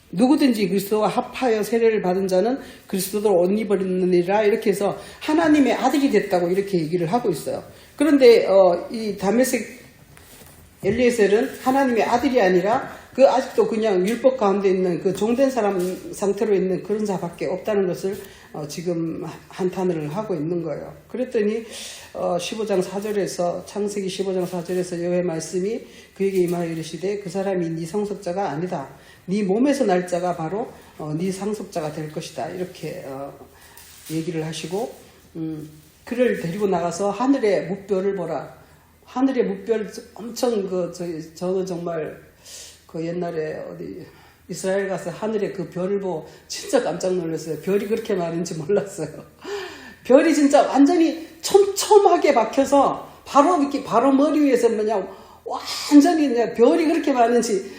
누구든지 그리스도와 합하여 세례를 받은 자는 그리스도로 옷 입었느니라. 이렇게 해서 하나님의 아들이 됐다고 이렇게 얘기를 하고 있어요. 그런데 이 다메섹 엘리에셀은 하나님의 아들이 아니라 그 아직도 그냥 율법 가운데 있는 그 종된 사람 상태로 있는 그런 자밖에 없다는 것을 지금 한탄을 하고 있는 거예요. 그랬더니 15장 4절에서 창세기 15장 4절에서 여호와의 말씀이 그에게 임하여 이르시되 그 사람이 네 상속자가 아니다. 네 몸에서 날 자가 바로 네 상속자가 될 것이다. 이렇게 얘기를 하시고 그를 데리고 나가서 하늘의 뭇별을 보라. 하늘의 뭇별 엄청 저는 정말 그 옛날에 어디 이스라엘 가서 하늘에 그 별을 보고 진짜 깜짝 놀랐어요. 별이 그렇게 많은지 몰랐어요. 별이 진짜 완전히 촘촘하게 박혀서 바로 머리 위에서 그냥 완전히 그냥 별이 그렇게 많은지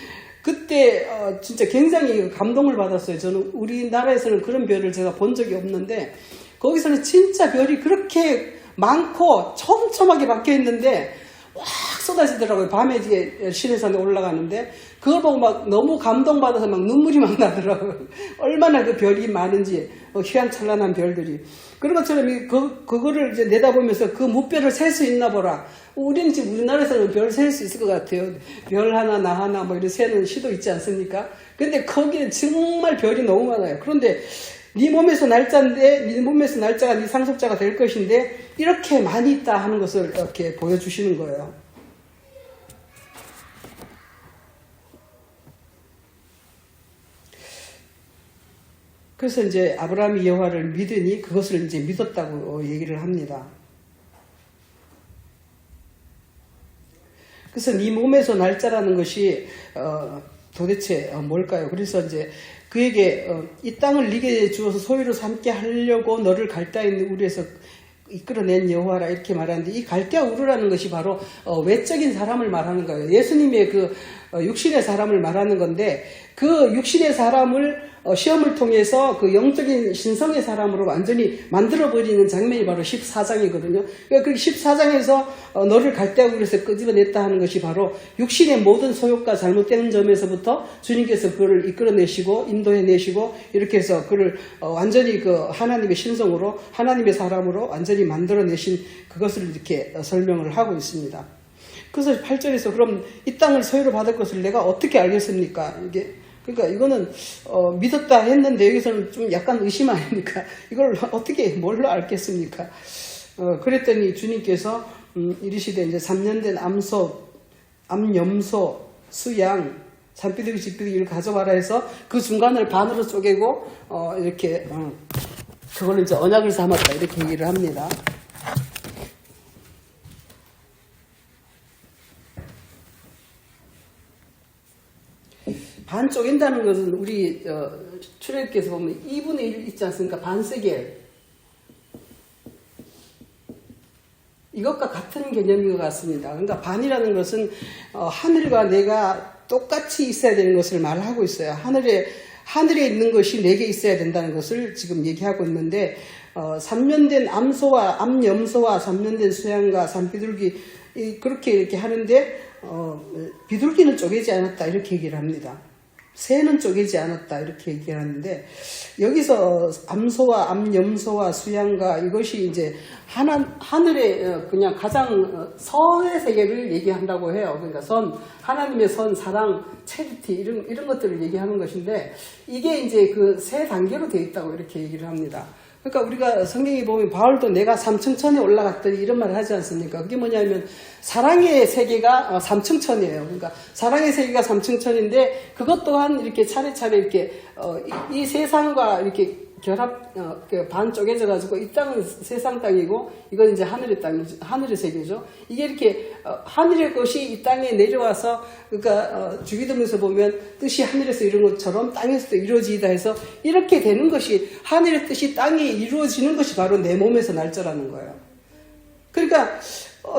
그때 진짜 굉장히 감동을 받았어요. 저는 우리나라에서는 그런 별을 제가 본 적이 없는데 거기서는 진짜 별이 그렇게 많고 촘촘하게 박혀 있는데 확 쏟아지더라고요. 밤에 이제 시내산에 올라가는데 그걸 보고 막 너무 감동받아서 막 눈물이 막 나더라고요. 얼마나 그 별이 많은지 휘황찬란한 별들이. 그런 것처럼 그거를 이제 내다보면서 그 뭇별을 셀 수 있나 보라. 우리는 지금 우리나라에서는 별 셀 수 있을 것 같아요. 별 하나 나 하나 뭐 이런 세는 시도 있지 않습니까? 근데 거기에 정말 별이 너무 많아요. 그런데 네 몸에서 날짜인데 네 몸에서 날짜가 네 상속자가 될 것인데 이렇게 많이 있다 하는 것을 이렇게 보여주시는 거예요. 그래서 이제 아브라함이 여호와를 믿으니 그것을 이제 믿었다고 얘기를 합니다. 그래서 네 몸에서 날짜라는 것이 도대체 뭘까요? 그래서 이제 그에게 이 땅을 네게 주어서 소유로 삼게 하려고 너를 갈대아 있는 우르에서 이끌어낸 여호와라 이렇게 말하는데 이 갈대아 우르라는 것이 바로 외적인 사람을 말하는 거예요. 예수님의 그 육신의 사람을 말하는 건데 그 육신의 사람을 시험을 통해서 그 영적인 신성의 사람으로 완전히 만들어버리는 장면이 바로 14장이거든요. 그러니까 그 14장에서 너를 갈대아 굴에서 끄집어냈다 하는 것이 바로 육신의 모든 소욕과 잘못된 점에서부터 주님께서 그를 이끌어내시고 인도해내시고 이렇게 해서 그를 완전히 그 하나님의 신성으로 하나님의 사람으로 완전히 만들어내신 그것을 이렇게 설명을 하고 있습니다. 그래서 8절에서 그럼 이 땅을 소유로 받을 것을 내가 어떻게 알겠습니까? 그러니까 이거는 믿었다 했는데 여기서는 좀 약간 의심 아닙니까? 이걸 어떻게 뭘로 알겠습니까? 그랬더니 주님께서 이르시되 이제 3년 된 암염소, 수양, 산비둘기, 집비둘기를 가져와라 해서 그 중간을 반으로 쪼개고 이렇게 그걸 이제 언약을 삼았다 이렇게 얘기를 합니다. 반 쪼갠다는 것은 우리 출애굽기에서 보면 2분의 1 있지 않습니까? 반세겔. 이것과 같은 개념인 것 같습니다. 그러니까 반이라는 것은 하늘과 내가 똑같이 있어야 되는 것을 말하고 있어요. 하늘에 있는 것이 내게 있어야 된다는 것을 지금 얘기하고 있는데 3년 된 암염소와 3년 된 수양과 산비둘기 그렇게 이렇게 하는데 비둘기는 쪼개지 않았다 이렇게 얘기를 합니다. 새는 쪼개지 않았다 이렇게 얘기하는데 여기서 암소와 암염소와 수양과 이것이 이제 하늘의 그냥 가장 선의 세계를 얘기한다고 해요. 그러니까 하나님의 선, 사랑, 체리티 이런 것들을 얘기하는 것인데 이게 이제 그 세 단계로 되어 있다고 이렇게 얘기를 합니다. 그러니까 우리가 성경에 보면 바울도 내가 삼층천에 올라갔더니 이런 말을 하지 않습니까? 그게 뭐냐면 사랑의 세계가 삼층천이에요. 그러니까 사랑의 세계가 삼층천인데 그것 또한 이렇게 차례차례 이렇게 이 세상과 이렇게 결합 반 쪼개져 가지고 이 땅은 세상 땅이고 이건 이제 하늘의 땅이죠. 하늘의 세계죠. 이게 이렇게 하늘의 것이 이 땅에 내려와서 그러니까 주기도문에서 보면 뜻이 하늘에서 이룬 것처럼 땅에서도 이루어지다 해서 이렇게 되는 것이 하늘의 뜻이 땅에 이루어지는 것이 바로 내 몸에서 날짜라는 거예요. 그러니까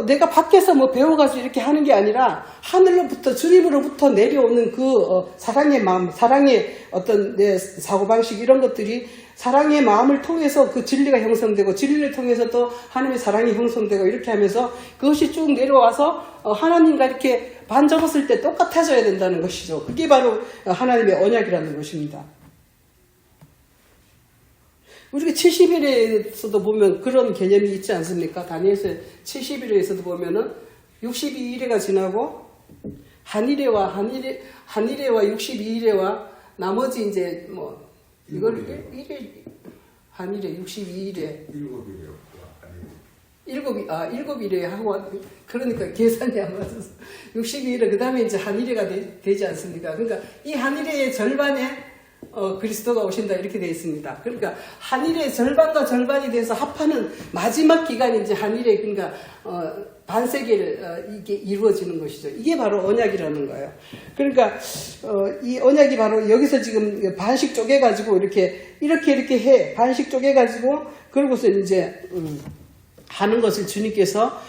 내가 밖에서 뭐 배워가지고 이렇게 하는 게 아니라 하늘로부터 주님으로부터 내려오는 그 사랑의 마음, 사랑의 어떤 내 사고방식 이런 것들이 사랑의 마음을 통해서 그 진리가 형성되고 진리를 통해서 또 하나님의 사랑이 형성되고 이렇게 하면서 그것이 쭉 내려와서 하나님과 이렇게 반 접었을 때 똑같아져야 된다는 것이죠. 그게 바로 하나님의 언약이라는 것입니다. 우리가 70일에서도 보면 그런 개념이 있지 않습니까? 다니엘서 70일에서도 보면은 62일에가 지나고 한일회와 62일에와 나머지 이제 뭐 이걸 1일 한일회 62일에 7일에 하고 그러니까 계산이 안 맞아서 62일에 그 다음에 이제 한일회가 되지 않습니까? 그러니까 이 한일회의 절반에 그리스도가 오신다 이렇게 되어 있습니다. 그러니까 한일의 절반과 절반이 돼서 합하는 마지막 기간이 이제 한일의 그러니까 반세기를 이게 이루어지는 것이죠. 이게 바로 언약이라는 거예요. 그러니까 이 언약이 바로 여기서 지금 반씩 쪼개가지고 이렇게 해 반씩 쪼개가지고 그러고서 이제 하는 것을 주님께서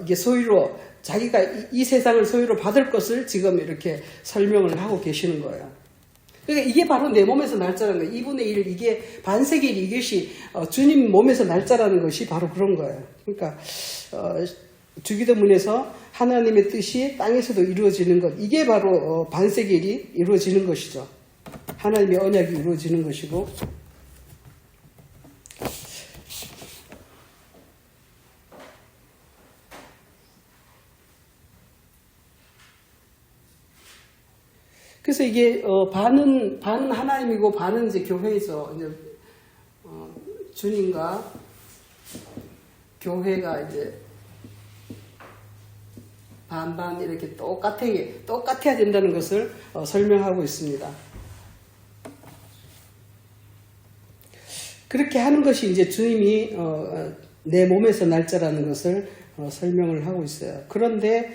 이게 소유로 자기가 이 세상을 소유로 받을 것을 지금 이렇게 설명을 하고 계시는 거예요. 그러니까 이게 바로 내 몸에서 날짜라는 거예요. 2분의 1 이게 반세기 이것이 주님 몸에서 날짜라는 것이 바로 그런 거예요. 그러니까 주기도문에서 하나님의 뜻이 땅에서도 이루어지는 것 이게 바로 반세기일이 이루어지는 것이죠. 하나님의 언약이 이루어지는 것이고 그래서 이게 반은 하나님이고 반은 이제 교회죠. 이제 주님과 교회가 이제 반반 이렇게 똑같아야 된다는 것을 설명하고 있습니다. 그렇게 하는 것이 이제 주님이 내 몸에서 날짜라는 것을 설명을 하고 있어요. 그런데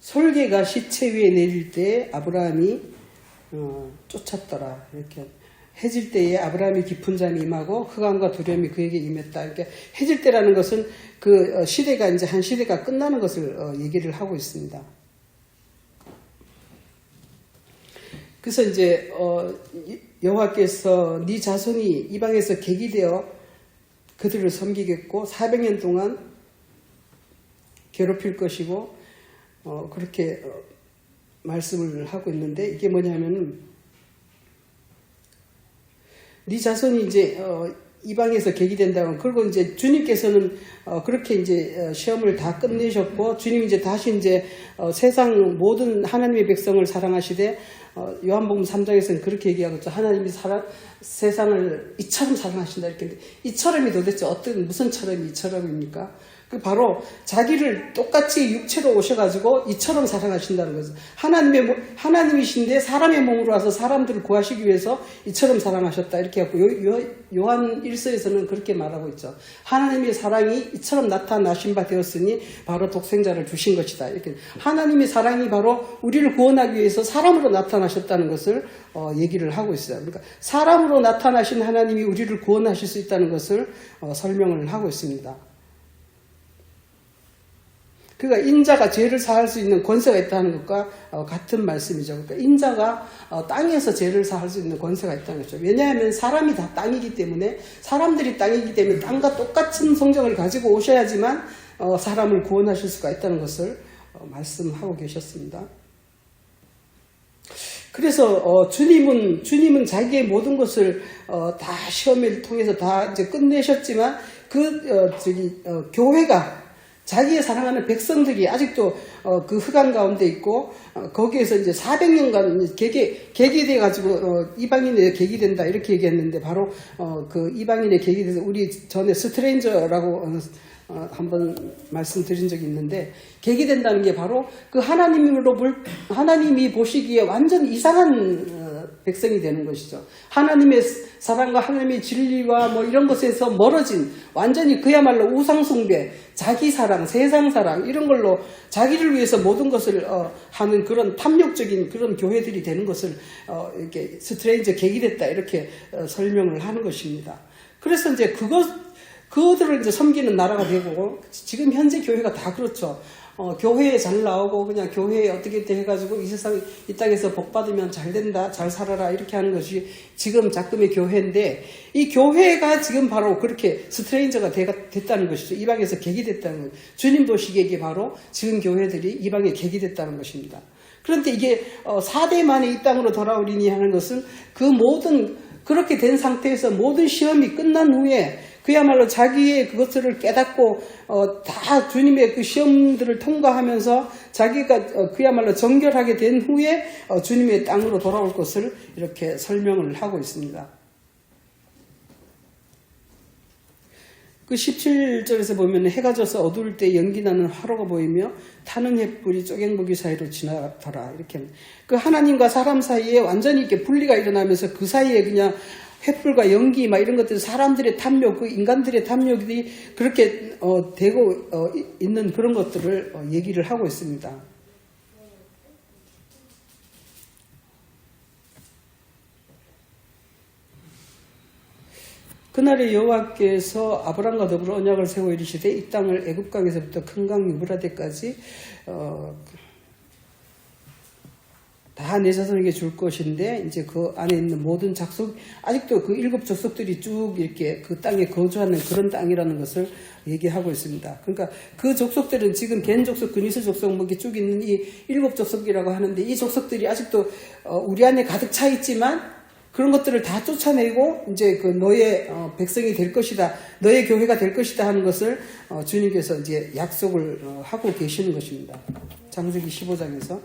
솔개가 시체 위에 내릴 때 아브라함이 쫓았더라. 이렇게 해질 때에 아브라함이 깊은 잠이 임하고 흑암과 두려움이 그에게 임했다. 그러니까 해질 때라는 것은 그 시대가 이제 한 시대가 끝나는 것을 얘기를 하고 있습니다. 그래서 이제 여호와께서 네 자손이 이방에서 객이 되어 그들을 섬기겠고 400년 동안 괴롭힐 것이고 그렇게 말씀을 하고 있는데, 이게 뭐냐면은 네 자손이 이제 이방에서 객이 된다면, 그리고 이제 주님께서는 그렇게 이제 시험을 다 끝내셨고, 주님 이제 다시 이제 세상 모든 하나님의 백성을 사랑하시되, 요한복음 3장에서는 그렇게 얘기하고 있죠. 하나님이 세상을 이처럼 사랑하신다 이렇게. 했는데, 이처럼이 도대체 무슨 처럼이 이처럼입니까? 그 바로 자기를 똑같이 육체로 오셔가지고 이처럼 사랑하신다는 거죠. 하나님이신데 사람의 몸으로 와서 사람들을 구하시기 위해서 이처럼 사랑하셨다 이렇게 하고, 요한 1서에서는 그렇게 말하고 있죠. 하나님의 사랑이 이처럼 나타나신 바 되었으니 바로 독생자를 주신 것이다 이렇게. 하나님의 사랑이 바로 우리를 구원하기 위해서 사람으로 나타나셨다는 것을 얘기를 하고 있어요. 그러니까 사람으로 나타나신 하나님이 우리를 구원하실 수 있다는 것을 설명을 하고 있습니다. 그러니까 인자가 죄를 사할 수 있는 권세가 있다는 것과 같은 말씀이죠. 그러니까 인자가 땅에서 죄를 사할 수 있는 권세가 있다는 거죠. 왜냐하면 사람이 다 땅이기 때문에, 사람들이 땅이기 때문에 땅과 똑같은 성정을 가지고 오셔야지만 사람을 구원하실 수가 있다는 것을 말씀하고 계셨습니다. 그래서 주님은 자기의 모든 것을 다 시험을 통해서 다 이제 끝내셨지만, 교회가, 자기의 사랑하는 백성들이 아직도 그 흑암 가운데 있고, 거기에서 이제 400년간 객이 돼가지고 이방인의 객이 된다 이렇게 얘기했는데, 바로 그 이방인의 객이 돼서, 우리 전에 스트레인저라고 한번 말씀드린 적이 있는데, 객이 된다는 게 바로 그 하나님이 보시기에 완전 이상한 백성이 되는 것이죠. 하나님의 사랑과 하나님의 진리와 뭐 이런 것에서 멀어진, 완전히 그야말로 우상숭배, 자기 사랑, 세상 사랑 이런 걸로 자기를 위해서 모든 것을 하는 그런 탐욕적인 그런 교회들이 되는 것을 이렇게 스트레인저 객이 됐다 이렇게 설명을 하는 것입니다. 그래서 이제 그들을 이제 섬기는 나라가 되고, 지금 현재 교회가 다 그렇죠. 교회에 잘 나오고 그냥 교회에 어떻게 해가지고 이 땅에서 복 받으면 잘 된다, 잘 살아라 이렇게 하는 것이 지금 작금의 교회인데, 이 교회가 지금 바로 그렇게 스트레인저가 됐다는 것이죠. 이방에서 객이 됐다는 것. 주님 보시기에 이게 바로 지금 교회들이 이방에 객이 됐다는 것입니다. 그런데 이게 4대 만에 이 땅으로 돌아오리니 하는 것은 그렇게 된 상태에서 모든 시험이 끝난 후에 그야말로 자기의 그것들을 깨닫고 다 주님의 그 시험들을 통과하면서 자기가 그야말로 정결하게 된 후에 주님의 땅으로 돌아올 것을 이렇게 설명을 하고 있습니다. 그 17절에서 보면, 해가 져서 어두울 때 연기 나는 화로가 보이며 타는 횃불이 쪼갱보기 사이로 지나가더라 이렇게. 그 하나님과 사람 사이에 완전히 이렇게 분리가 일어나면서 그 사이에 그냥 횃불과 연기 막 이런 것들, 사람들의 탐욕, 그 인간들의 탐욕이 그렇게 되고 있는 그런 것들을 얘기를 하고 있습니다. 그날에 여호와께서 아브람과 더불어 언약을 세워 이르시되, 이 땅을 애굽강에서부터 큰 강 유브라데까지 다 내 자손에게 줄 것인데, 이제 그 안에 있는 모든 아직도 그 7 족속들이 쭉 이렇게 그 땅에 거주하는 그런 땅이라는 것을 얘기하고 있습니다. 그러니까 그 족속들은 지금 겐 족속, 그니스 족속 뭐 이렇게 쭉 있는 이 7 족속이라고 하는데, 이 족속들이 아직도 우리 안에 가득 차 있지만 그런 것들을 다 쫓아내고 이제 그 너의 백성이 될 것이다, 너의 교회가 될 것이다 하는 것을 주님께서 이제 약속을 하고 계시는 것입니다. 창세기 15장에서.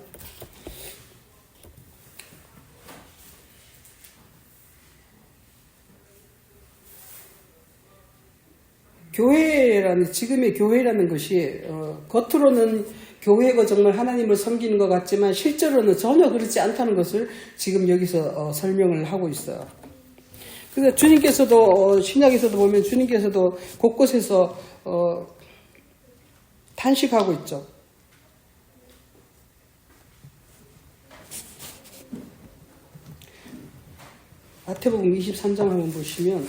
지금의 교회라는 것이 겉으로는 교회가 정말 하나님을 섬기는 것 같지만 실제로는 전혀 그렇지 않다는 것을 지금 여기서 설명을 하고 있어요. 그래서 주님께서도 신약에서도 보면 주님께서도 곳곳에서 탄식하고 있죠. 마태복음 23장 한번 보시면,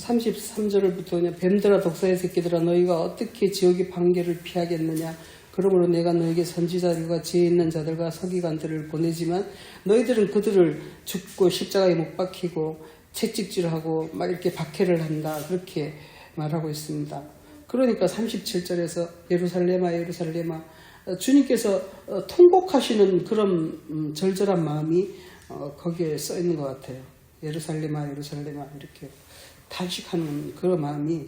33절부터 그냥 뱀들아 독사의 새끼들아 너희가 어떻게 지옥의 판결을 피하겠느냐. 그러므로 내가 너에게 선지자들과 지혜 있는 자들과 서기관들을 보내지만 너희들은 그들을 죽고 십자가에 못 박히고 채찍질하고 막 이렇게 박해를 한다. 그렇게 말하고 있습니다. 그러니까 37절에서 예루살렘아 예루살렘아 주님께서 통곡하시는 그런 절절한 마음이 거기에 써 있는 것 같아요. 예루살렘아 예루살렘아 이렇게 탄식하는 그런 마음이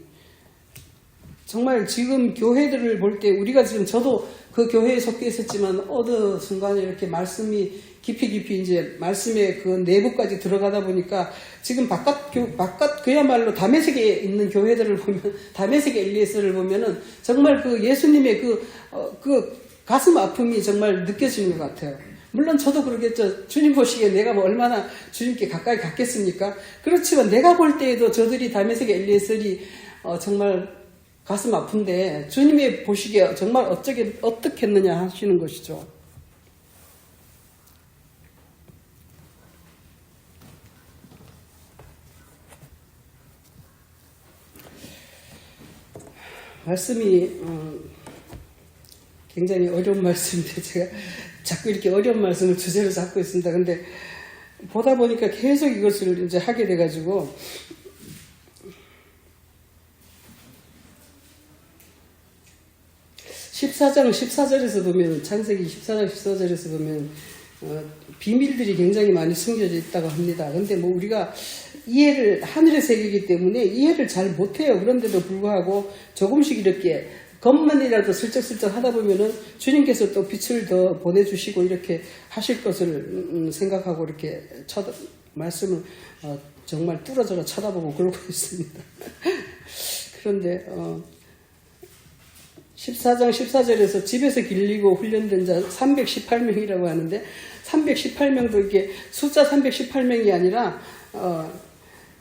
정말 지금 교회들을 볼 때 우리가 지금 저도 그 교회에 속해 있었지만 어느 순간에 이렇게 말씀이 깊이 이제 말씀의 그 내부까지 들어가다 보니까 지금 바깥 그야말로 다메섹에 있는 교회들을 보면 다메섹의 엘리에스를 보면은 정말 그 예수님의 그 가슴 아픔이 정말 느껴지는 것 같아요. 물론 저도 그러겠죠. 주님 보시기에 내가 뭐 얼마나 주님께 가까이 갔겠습니까? 그렇지만 내가 볼 때에도 저들이 다메섹의 엘리에셀이 정말 가슴 아픈데 주님이 보시기에 정말 어떻게 했느냐 하시는 것이죠. 말씀이 굉장히 어려운 말씀인데 제가 자꾸 이렇게 어려운 말씀을 주제로 잡고 있습니다. 근데 보다 보니까 계속 이것을 이제 하게 돼가지고 14장 14절에서 보면 창세기 14장 14절에서 보면 비밀들이 굉장히 많이 숨겨져 있다고 합니다. 근데 뭐 우리가 이해를 하늘의 세계이기 때문에 이해를 잘 못해요. 그런데도 불구하고 조금씩 이렇게 겉만이라도 슬쩍슬쩍 하다 보면은 주님께서 또 빛을 더 보내주시고 이렇게 하실 것을 생각하고 이렇게 말씀을 정말 뚫어져라 쳐다보고 그러고 있습니다. 그런데 14장 14절에서 집에서 길리고 훈련된 자 318명이라고 하는데 318명도 이렇게 숫자 318명이 아니라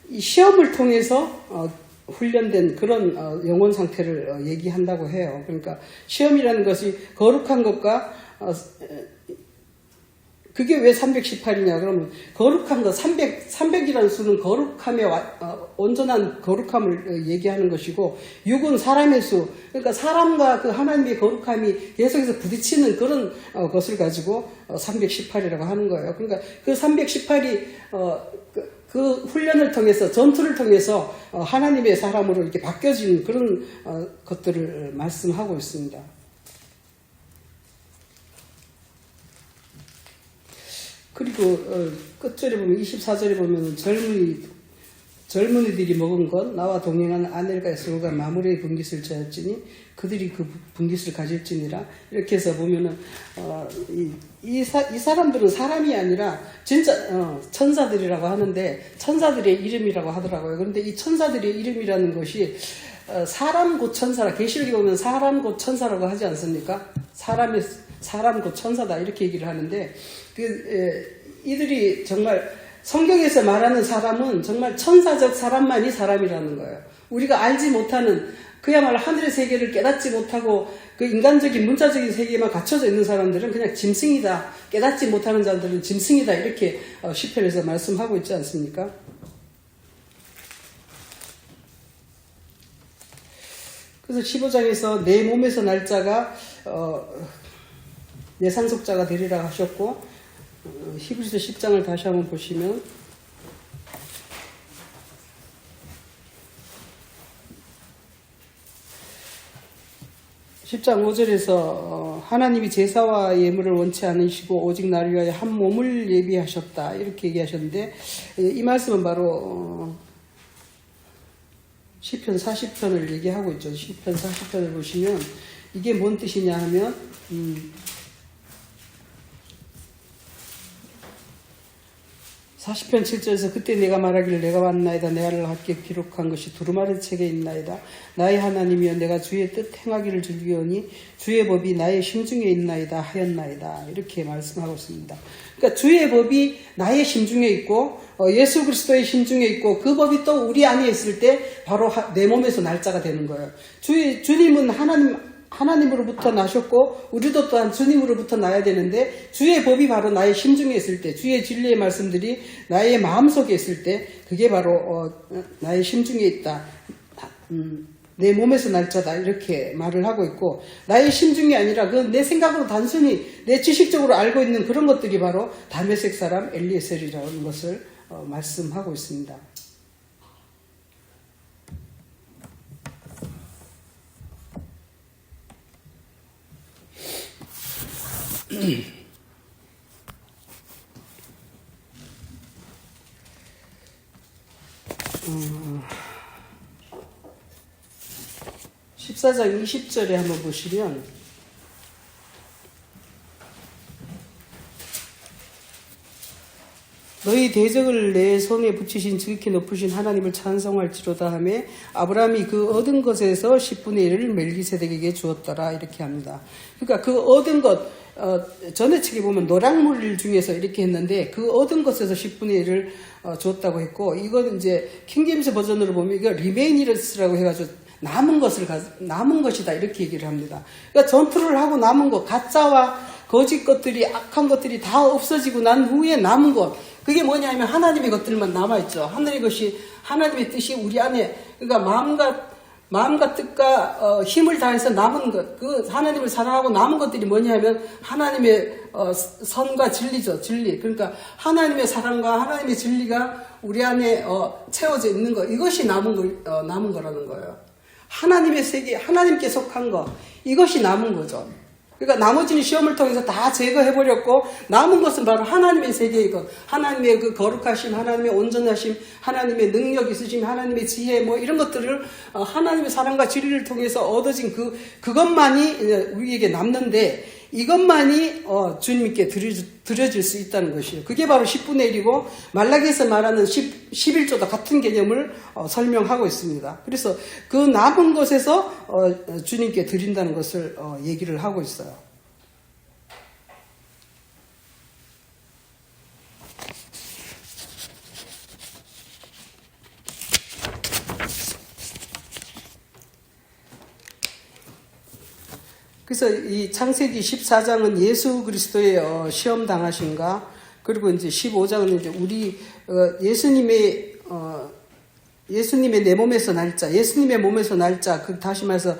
이 시험을 통해서 훈련된 그런 영혼 상태를 얘기한다고 해요. 그러니까 시험이라는 것이 거룩한 것과 그게 왜 318이냐 그러면 거룩한 것 300이라는 수는 거룩함의 온전한 거룩함을 얘기하는 것이고 6은 사람의 수 그러니까 사람과 그 하나님의 거룩함이 계속해서 부딪히는 그런 것을 가지고 318이라고 하는 거예요. 그러니까 그 318이 그 훈련을 통해서 전투를 통해서 하나님의 사람으로 이렇게 바뀌어지는 그런 것들을 말씀하고 있습니다. 그리고 끝절에 보면 24절에 보면 젊은이들이 먹은 것 나와 동행한 아넬과 에스로가 마무리의 분깃을 저었지니 그들이 그 분깃을 가질지니라 이렇게 해서 보면은 이 사람들은 사람이 아니라 진짜 천사들이라고 하는데 천사들의 이름이라고 하더라고요. 그런데 이 천사들의 이름이라는 것이 사람 곧 천사라 계시록에 보면 사람 곧 천사라고 하지 않습니까? 사람 곧 천사다 이렇게 얘기를 하는데 이들이 정말 성경에서 말하는 사람은 정말 천사적 사람만이 사람이라는 거예요. 우리가 알지 못하는 그야말로 하늘의 세계를 깨닫지 못하고 그 인간적인 문자적인 세계에만 갇혀져 있는 사람들은 그냥 짐승이다. 깨닫지 못하는 자들은 짐승이다. 이렇게 시편에서 말씀하고 있지 않습니까? 그래서 15장에서 내 몸에서 날 자가 내 상속자가 되리라 하셨고 히브리서 10장을 다시 한번 보시면 10장 5절에서 하나님이 제사와 예물을 원치 않으시고 오직 나를 위하여 한 몸을 예비하셨다 이렇게 얘기하셨는데 이 말씀은 바로 시편 40편을 얘기하고 있죠. 시편 40편을 보시면 이게 뭔 뜻이냐 하면 40편 7절에서 그때 내가 말하기를 내가 왔나이다 내가를 함께 기록한 것이 두루마리 책에 있나이다 나의 하나님이여 내가 주의 뜻 행하기를 즐기오니 주의 법이 나의 심중에 있나이다 하였나이다 이렇게 말씀하고 있습니다. 그러니까 주의 법이 나의 심중에 있고 예수 그리스도의 심중에 있고 그 법이 또 우리 안에 있을 때 바로 내 몸에서 날짜가 되는 거예요. 주님은 하나님으로부터 나셨고 우리도 또한 주님으로부터 나야 되는데 주의 법이 바로 나의 심중에 있을 때, 주의 진리의 말씀들이 나의 마음속에 있을 때 그게 바로 나의 심중에 있다. 내 몸에서 날 자다 이렇게 말을 하고 있고, 나의 심중이 아니라 그 내 생각으로 단순히 내 지식적으로 알고 있는 그런 것들이 바로 다메섹 사람 엘리에셀이라는 것을 말씀하고 있습니다. (14장) 20절에 한번 보시면 너희 대적을 내 손에 붙이신 지극히 높으신 하나님을 찬송할지로다 하며 아브라함이 그 얻은 것에서 10분의 1을 멜기세덱에게 주었더라 이렇게 합니다. 그러니까 그 얻은 것 전에 책에 보면 노략물 중에서 이렇게 했는데 그 얻은 것에서 10분의 1을 주었다고 했고, 이건 이제 킹제임스 버전으로 보면 이거 리메이니러스라고 해가지고 남은 것이다 이렇게 얘기를 합니다. 그러니까 전투를 하고 남은 것, 가짜와 거짓 것들이, 악한 것들이 다 없어지고 난 후에 남은 것, 그게 뭐냐면 하나님의 것들만 남아있죠. 하나님의 뜻이 우리 안에, 그러니까 마음과 뜻과 힘을 다해서 남은 것, 그 하나님을 사랑하고 남은 것들이 뭐냐면 하나님의 선과 진리죠. 진리. 그러니까 하나님의 사랑과 하나님의 진리가 우리 안에 채워져 있는 것, 이것이 남은 거라는 거예요. 하나님의 세계, 하나님께 속한 것, 이것이 남은 거죠. 그러니까 나머지는 시험을 통해서 다 제거해버렸고 남은 것은 바로 하나님의 세계의 것, 하나님의 그 거룩하심, 하나님의 온전하심, 하나님의 능력 있으심, 하나님의 지혜 뭐 이런 것들을 하나님의 사랑과 진리를 통해서 얻어진 그것만이 우리에게 남는데, 이것만이 주님께 드려질 수 있다는 것이에요. 그게 바로 10분의 1이고 말라기에서 말하는 11조도 같은 개념을 설명하고 있습니다. 그래서 그 남은 것에서 주님께 드린다는 것을 얘기를 하고 있어요. 그래서 이 창세기 14장은 예수 그리스도의 시험 당하심과, 그리고 이제 15장은 이제 우리 예수님의 내 몸에서 날짜, 예수님의 몸에서 날짜, 다시 말해서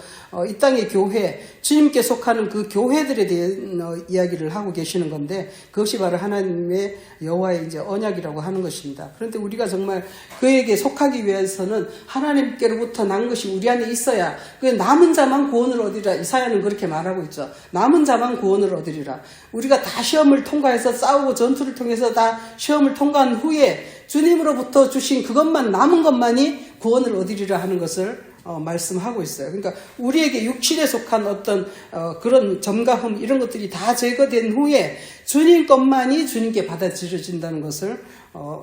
이 땅의 교회, 주님께 속하는 그 교회들에 대한 이야기를 하고 계시는 건데, 그것이 바로 하나님의 여호와의 이제 언약이라고 하는 것입니다. 그런데 우리가 정말 그에게 속하기 위해서는 하나님께로부터 난 것이 우리 안에 있어야, 그 남은 자만 구원을 얻으리라. 이사야는 그렇게 말하고 있죠. 남은 자만 구원을 얻으리라. 우리가 다 시험을 통과해서 싸우고 전투를 통해서 다 시험을 통과한 후에 주님으로부터 주신 그것만, 남은 것만이 구원을 얻으리라 하는 것을 말씀하고 있어요. 그러니까 우리에게 육신에 속한 어떤 그런 점가흠 이런 것들이 다 제거된 후에 주님 것만이 주님께 받아들여진다는 것을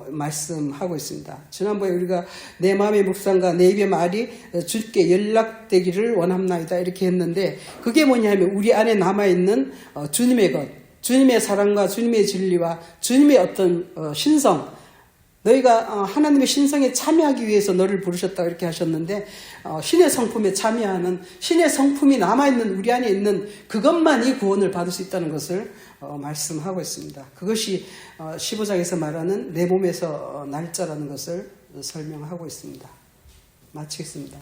말씀하고 있습니다. 지난번에 우리가 내 마음의 묵상과 내 입의 말이 주께 연락되기를 원합나이다 이렇게 했는데, 그게 뭐냐면 우리 안에 남아있는 주님의 것, 주님의 사랑과 주님의 진리와 주님의 어떤 신성, 너희가 하나님의 신성에 참여하기 위해서 너를 부르셨다 이렇게 하셨는데, 신의 성품에 참여하는, 신의 성품이 남아있는 우리 안에 있는 그것만이 구원을 받을 수 있다는 것을 말씀하고 있습니다. 그것이 15장에서 말하는 내 몸에서 날짜라는 것을 설명하고 있습니다. 마치겠습니다.